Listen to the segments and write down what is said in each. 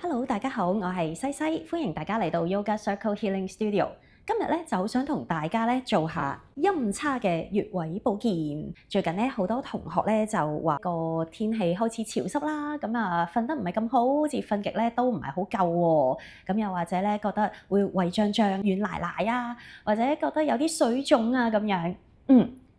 Hello，大家好，我係西西，歡迎大家嚟到 Yoga Circle Healing Studio。今日咧就好想同大家咧做下陰叉嘅穴位保健。最近咧好多同學咧就話個天氣開始潮濕啦，咁瞓得唔係咁好，好似瞓極咧都唔係好夠喎。咁又或者咧覺得會胃脹脹、軟賴賴啊，或者覺得有啲水腫啊咁樣。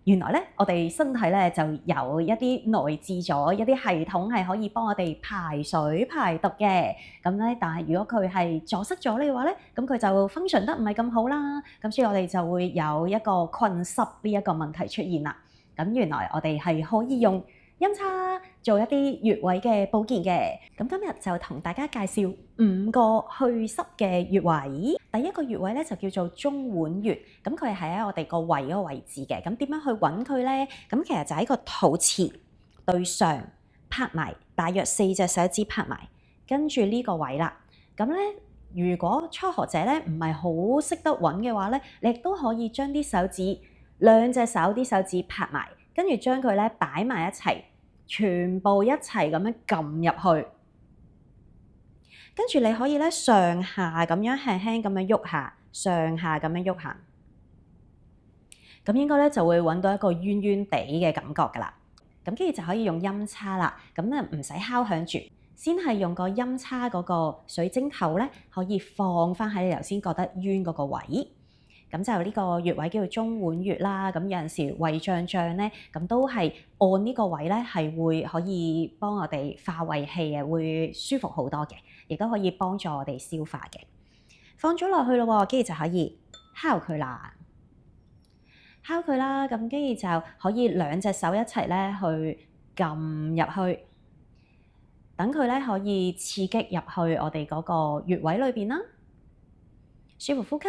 原來咧，我哋身體咧就有一啲內置咗一啲系統係可以幫我哋排水排毒嘅。咁咧，但係如果佢係阻塞咗嘅話咧，咁佢就 function 得唔係咁好啦。咁所以我哋就會有一個困濕呢一個問題出現啦。咁原來我哋係可以用陰叉做一啲穴位嘅保健嘅。咁今日就同大家介紹5個祛濕嘅穴位。第一個穴位咧就叫做中脘穴，咁佢係喺我哋個胃嗰個位置嘅。咁點樣去揾佢咧？咁其實就喺個肚臍對上拍埋，大約4隻手指拍埋，跟住呢個位啦。咁咧，如果初學者咧唔係好識得揾嘅話咧，你亦都可以將啲手指2隻手啲手指拍埋，跟住將佢咧擺埋一齊，全部一齊咁樣撳入去。跟住你可以咧上下咁樣輕輕咁樣喐下，上下咁樣喐下，咁應該咧就會揾到一個冤冤地嘅感覺㗎啦。咁跟住就可以用陰叉啦。咁咧唔使敲響住，先係用個陰叉嗰個水晶頭咧，可以放翻喺你頭先覺得冤嗰個位。咁就呢個穴位叫做中脘穴啦。咁有陣時胃脹脹咧，咁都係按呢個位咧係會可以幫我哋化胃氣嘅，會舒服好多嘅，亦都可以幫助我哋消化嘅。放咗落去咯，跟住就可以敲佢啦，敲佢啦。咁跟住就可以2隻手一齊咧去撳入去，等佢咧可以刺激入去我哋嗰個穴位裏邊啦。舒服呼吸。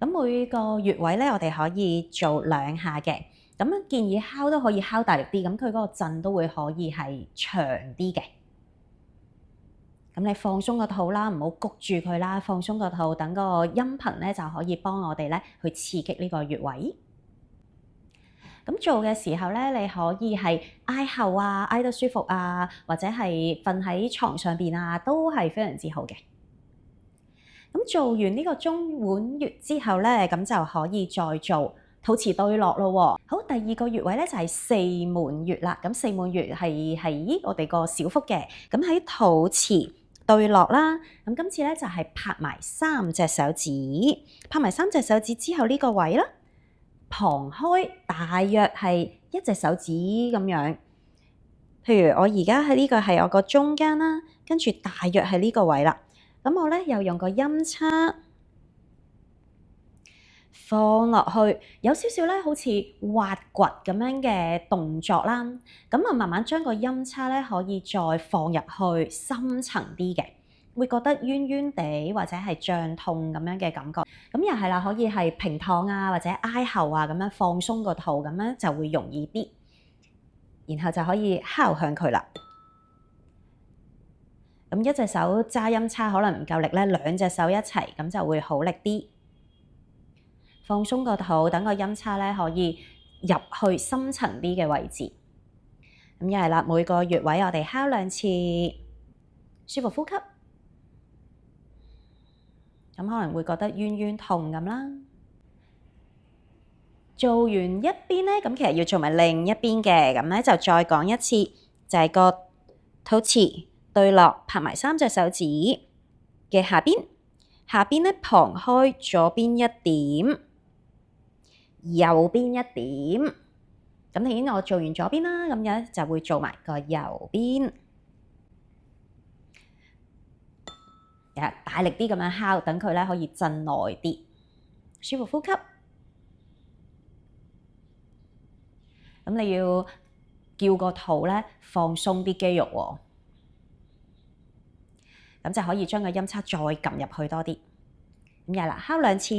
咁每個穴位咧，我哋可以做2下嘅。咁建議敲都可以敲大力啲，咁佢嗰個震都會可以係長啲嘅。咁你放鬆個肚啦，唔好谷住佢啦，放鬆個肚，等個音頻咧就可以幫我哋咧去刺激呢個穴位。咁做嘅時候咧，你可以係挨後啊，挨得舒服啊，或者係瞓喺床上邊啊，都係非常之好嘅。咁做完呢個中脘穴之後咧，咁就可以再做肚臍對落咯。好，第2個穴位咧就係四門穴啦。咁四門穴係喺我哋個小腹嘅，咁喺肚臍對落啦。咁今次咧就係拍埋3隻手指，拍埋3隻手指之後呢個位啦，旁開大約係1隻手指咁樣。譬如我而家喺呢個係我個中間啦，跟住大約係呢個位啦。咁我咧又用個陰叉放落去，有少少咧好似挖掘咁樣嘅動作啦。咁慢慢將個陰叉咧可以再放入去深層啲嘅，會覺得冤冤地或者係脹痛咁樣嘅感覺。咁又係啦，可以係平躺啊，或者挨後啊，咁樣放鬆個肚，咁樣就會容易啲。然後就可以敲響佢啦。咁1隻手揸陰叉可能唔夠力咧，2隻手一齊咁就會好力啲。放鬆個肚，等個陰叉咧可以入去深層啲嘅位置。咁又係啦，每個穴位我哋敲2次，舒服呼吸。咁可能會覺得冤冤痛咁啦。做完一邊咧，咁其實要做埋另一邊嘅。咁咧就再講一次，就係個肚臍對落，拍埋3隻手指嘅下邊，下邊咧旁開左邊1點，右邊1點。咁頭先我做完左邊啦，咁樣就會做埋個右邊。大力啲咁樣敲，等佢咧可以震耐啲，舒服呼吸。咁你要叫個肚咧放鬆啲肌肉喎。咁就可以將個陰叉再撳入去多啲。咁又啦，敲2次。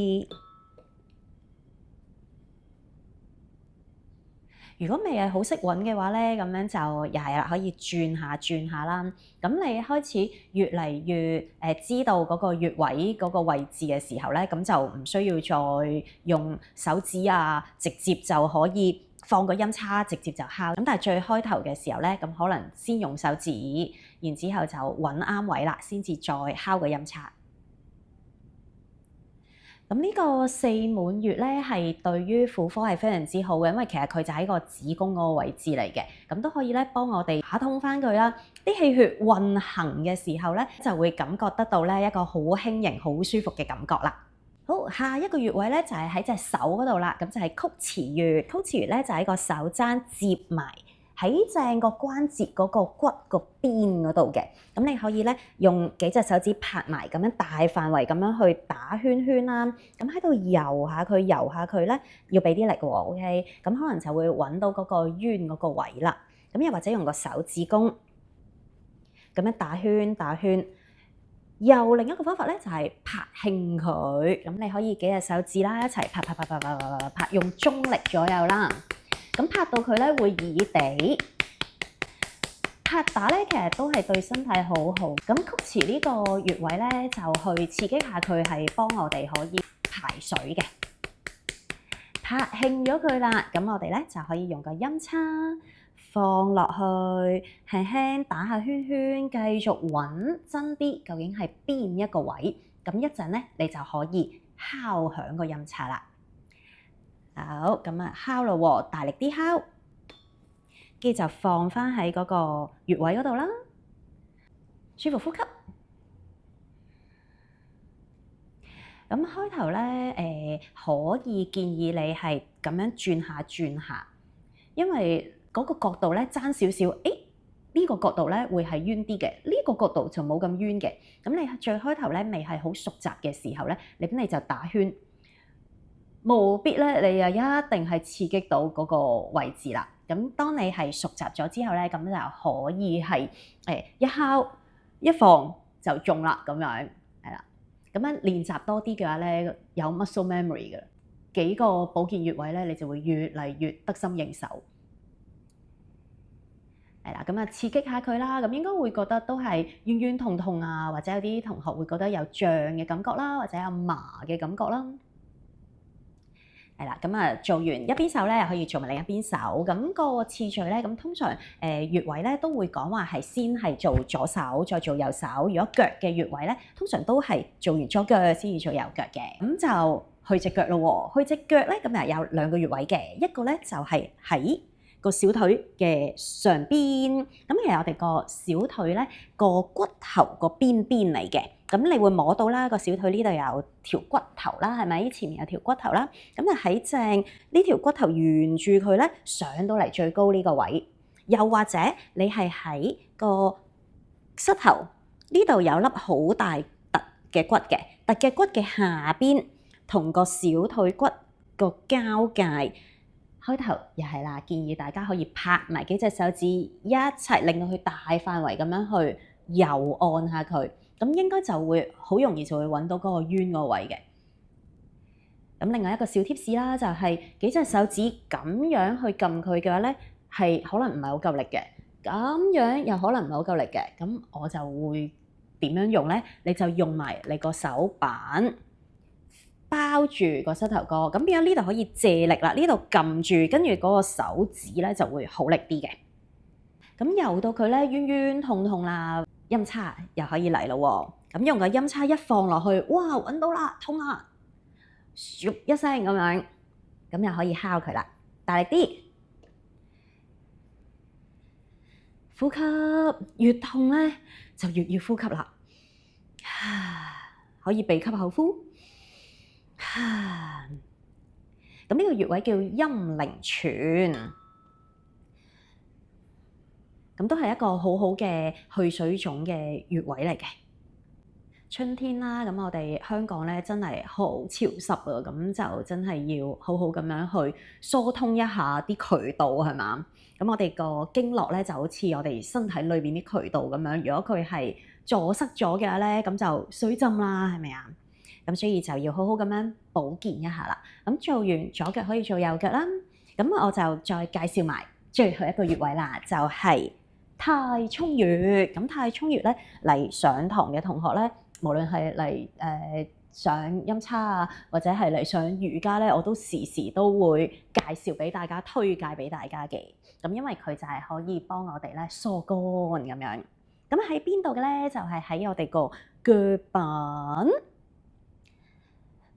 如果未係好識揾嘅話咧，咁樣就又係啦，可以轉下啦。咁你開始越嚟越知道嗰個穴位嗰個位置嘅時候咧，咁就唔需要再用手指啊，直接就可以放個陰叉直接就敲。咁但係最開頭嘅時候咧，咁可能先用手指，然之後就揾啱位啦，先至再敲個音叉。咁呢個四滿月咧，係對於婦科係非常之好嘅，因為其實佢就喺個子宮嗰個位置嚟嘅，咁都可以咧幫我哋打通翻佢啦。啲氣血運行嘅時候咧，就會感覺得到咧一個好輕盈、好舒服嘅感覺啦。好，下一個穴位咧就係喺隻手嗰度啦，咁就係曲池穴。曲池穴咧就喺個手踭接埋喺正個關節嗰個骨個邊嗰度嘅，咁你可以咧用幾隻手指拍埋，咁樣大範圍咁樣去打圈圈啦。咁喺度游下佢咧，要俾啲力喎。OK，咁可能就會揾到嗰個冤嗰個位啦。咁又或者用個手指公咁樣打圈。又另一個方法咧就係拍興佢，咁你可以幾隻手指啦一齊拍，用中力左右啦。咁拍到佢咧會耳地拍打咧，其實都係對身體好好。咁曲池呢個穴位咧，就去刺激下佢，係幫我哋可以排水嘅。拍興咗佢啦，咁我哋咧就可以用個音叉放落去，輕輕打下圈圈，繼續揾真啲，究竟係邊一個位？咁一陣咧，你就可以敲響個音叉啦。好，咁啊敲咯喎，大力啲敲，跟住就放翻喺嗰個穴位嗰度啦。舒服呼吸。咁開頭咧，可以建議你係咁樣轉下，因為嗰個角度咧爭少少，呢個角度咧會係冤啲嘅，呢個角度就冇咁冤嘅。咁你最開頭咧未係好熟習嘅時候咧，你就打圈，務必咧你又一定係刺激到嗰個位置啦。咁當你係熟習咗之後咧，咁就可以係一敲一放就中啦，咁樣係啦。咁樣練習多啲嘅話咧，有 muscle memory 嘅幾個保健穴位咧，你就會越嚟越得心應手。係啦，咁啊刺激下佢啦，咁應該會覺得都係冤痛啊，或者有啲同學會覺得有脹嘅感覺啦，或者有麻嘅感覺啦。係啦，咁啊做完一邊手咧，可以做埋另一邊手。咁個次序咧，咁通常穴位咧都會講話係先係做左手，再做右手。如果腳嘅穴位咧，通常都係做完左腳先至做右腳嘅。咁就去隻腳咯喎，去隻腳咧，咁啊有兩個穴位嘅，一個咧就係喺個小腿嘅上邊，咁其實我哋個小腿咧個骨頭個邊嚟嘅，咁你會摸到啦，個小腿呢度有條骨頭啦，係咪？前面有條骨頭啦，咁就喺正呢條骨頭沿住佢咧上到嚟最高呢個位，又或者你係喺個膝頭呢度有粒好大突嘅骨嘅，突嘅骨嘅下邊同個小腿骨個交界。開頭又係啦，建議大家可以拍埋幾隻手指一齊，令到佢大範圍咁樣去揉按下佢，咁應該就會好容易就會揾到嗰個冤個位嘅。咁另外一個小貼士啦，就係幾隻手指咁樣去撳佢嘅話咧，係可能唔係好夠力嘅，咁樣又可能唔係好夠力嘅。咁我就會點樣用咧？你就用埋你個手板包住個膝頭哥，咁變咗呢度可以借力啦，呢度撳住，跟住嗰個手指咧就會好力啲嘅。咁游到佢咧冤痛啦，音叉又可以嚟咯喎。咁用個音叉一放落去，哇，揾到啦，痛啊！咻一聲咁樣，咁又可以敲佢啦，大力啲，呼吸，越痛咧就越要呼吸啦，可以鼻吸口呼。咁呢個穴位叫陰陵泉，咁都係一個好好嘅去水腫嘅穴位嚟嘅。春天啦，咁我哋香港咧真係好潮濕啊，咁就真係要好好咁樣去疏通一下啲渠道，係嘛？咁我哋個經絡咧就好似我哋身體裏邊啲渠道咁樣，如果佢係阻塞咗嘅話咧，咁就水浸啦，係咪啊？咁所以就要好好咁樣保健一下啦。咁做完左腳可以做右腳啦。咁我就再介紹埋最後一個穴位啦，就係太沖穴。咁太沖穴咧嚟上堂嘅同學咧，無論係嚟上音叉啊，或者係嚟上瑜伽咧，我都時時都會介紹俾大家，推介俾大家嘅。咁因為佢就係可以幫我哋咧疏肝咁樣。咁喺邊度嘅咧？就係喺我哋個腳板。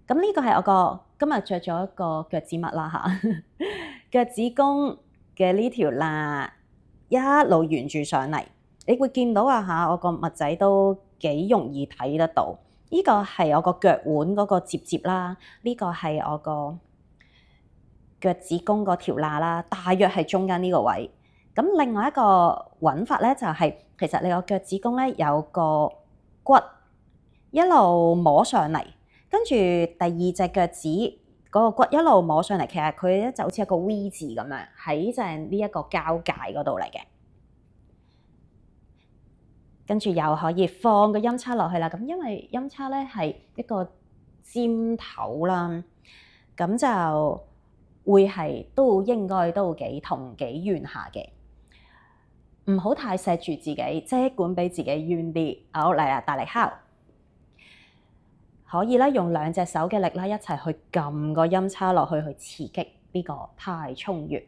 咁呢個係我今日着咗一個腳趾襪啦嚇，腳趾公嘅呢條罅一路沿住上嚟，你會見到啊嚇，我個襪仔都幾容易睇得到。呢個係我個腳腕嗰個接啦，呢個係我個腳趾公嗰條罅啦，大約係中間呢個位。咁另外一個揾法咧，就係其實你個腳趾公咧有個骨一路摸上嚟，跟住第二隻腳趾嗰個骨一路摸上嚟，其實佢咧就好似一個 V 字咁樣喺正呢一個交界嗰度嚟嘅。跟住又可以放個音叉落去啦。咁因為音叉咧係一個尖頭啦，咁就會係都應該都幾痛幾冤下嘅。唔好太錫住自己，即管俾自己冤啲。好，嚟啊，大力敲。可以啦，用兩隻手嘅力啦，一齊去撳個音叉落去，去刺激呢個太衝穴。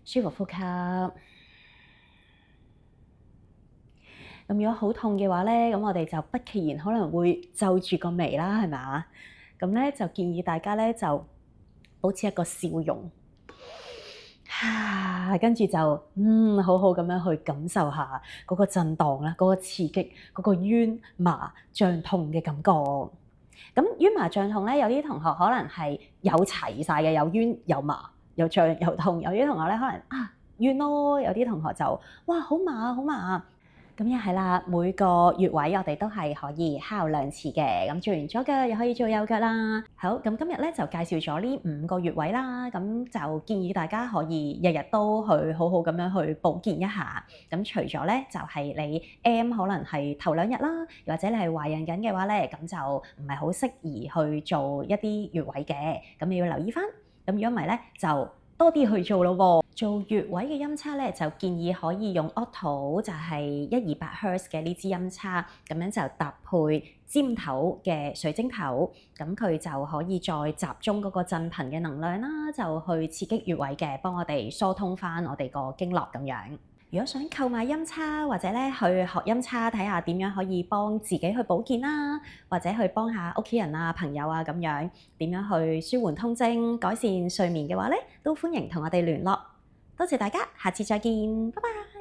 舒服呼吸。咁如果好痛嘅話咧，咁我哋就不其然可能會皺住個眉啦，係咪啊？咁咧就建議大家咧就保持一個笑容，跟住就好好咁樣去感受下嗰個震盪啦，嗰個刺激，嗰個冤麻脹痛嘅感覺。咁冤麻脹痛咧，有啲同學可能係有齊晒嘅，有冤有麻有脹有痛。有啲同學咧可能冤咯，有啲同學就哇好麻好麻。咁又係啦，每個穴位我哋都係可以敲2次嘅。咁做完左腳又可以做右腳啦。好，咁今日咧就介紹咗呢5個穴位啦。咁就建議大家可以日日都去好好咁樣去保健一下。咁除咗咧就係你 M 可能係頭2日啦，或者你係懷孕緊嘅話咧，咁就唔係好適宜去做一啲穴位嘅。咁你要留意翻。咁如果唔係咧，就多啲去做咯喎。做穴位嘅音叉咧，就建議可以用 Otto，就係128 Hz 嘅呢支音叉，咁樣就搭配尖頭嘅水晶頭，咁佢就可以再集中嗰個振頻嘅能量啦，就去刺激穴位嘅，幫我哋疏通翻我哋個經絡咁樣。如果想購買音叉或者咧去學音叉，睇下點樣可以幫自己去保健啦，或者去幫下屋企人啊、朋友啊咁樣，點樣去舒緩痛症、改善睡眠嘅話咧，都歡迎同我哋聯絡。多謝大家，下次再見，拜拜。